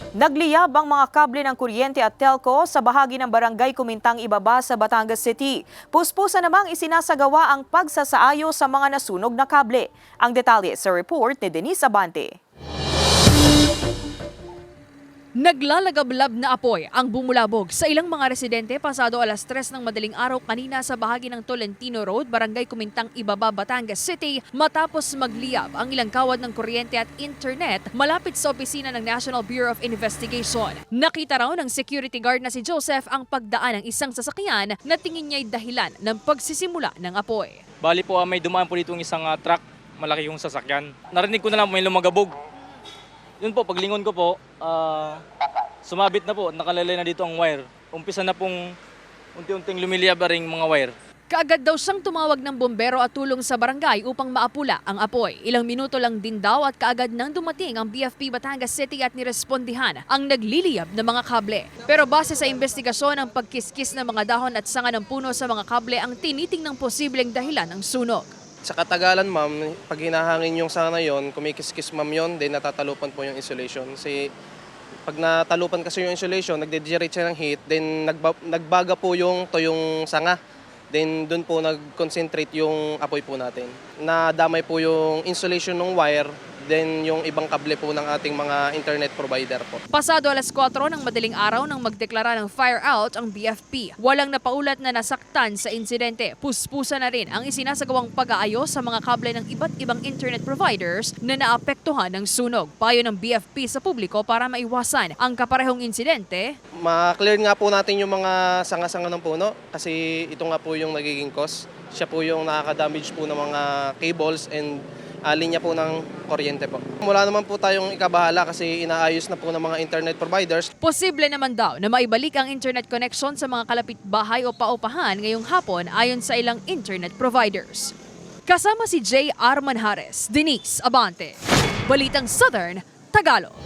Nagliyab ang mga kable ng kuryente at telco sa bahagi ng Barangay Kumintang Ibaba sa Batangas City. Puspusan namang isinasagawa ang pagsasaayos sa mga nasunog na kable. Ang detalye sa report ni Denise Abante. Naglalagablab na apoy ang bumulabog sa ilang mga residente pasado alas 3 ng madaling araw kanina sa bahagi ng Tolentino Road, Barangay Kumintang Ibaba, Batangas City matapos magliyab ang ilang kawad ng kuryente at internet malapit sa opisina ng National Bureau of Investigation. Nakita raw ng security guard na si Joseph ang pagdaan ng isang sasakyan na tingin niya'y dahilan ng pagsisimula ng apoy. Bali po may dumaan po dito isang truck, malaki yung sasakyan. Narinig ko na lang may lumagabog. Yun po, paglingon ko po, sumabit na po, nakalalay na dito ang wire. Umpisa na pong unti-unting lumiliyab ring mga wire. Kaagad daw siyang tumawag ng bombero at tulong sa barangay upang maapula ang apoy. Ilang minuto lang din daw at kaagad nang dumating ang BFP Batangas City at nirespondihan ang nagliliyab na mga kable. Pero base sa investigasyon, ang pagkiskis ng mga dahon at sanga ng puno sa mga kable ang tinitingnang posibleng dahilan ng sunog. Sa katagalan, ma'am, pag hinahangin yung sana yon, kumikiskis ma'am yon, then natatalupan po yung insulation. Kasi pag natalupan kasi yung insulation, nagde-generate siya ng heat, then nagbaga po yung toyong sanga. Then doon po nag-concentrate yung apoy po natin. Nadamay po yung insulation ng wire, then yung ibang kable po ng ating mga internet provider po. Pasado alas 4 ng madaling araw nang magdeklara ng fire out ang BFP. Walang napaulat na nasaktan sa insidente. Puspusa na rin ang isinasagawang pag-aayos sa mga kable ng iba't ibang internet providers na naapektuhan ng sunog. Payo ng BFP sa publiko para maiwasan ang kaparehong insidente. Ma-clear nga po natin yung mga sanga-sanga ng puno kasi ito nga po yung nagiging cause. Siya po yung nakaka-damage po ng mga cables and linya po ng kuryente po. Wala naman po tayong ikabahala kasi inaayos na po ng mga internet providers. Posible naman daw na maibalik ang internet connection sa mga kalapit bahay o paupahan ngayong hapon ayon sa ilang internet providers. Kasama si J. R. Manjares, Denise Abante, Balitang Southern, Tagalog.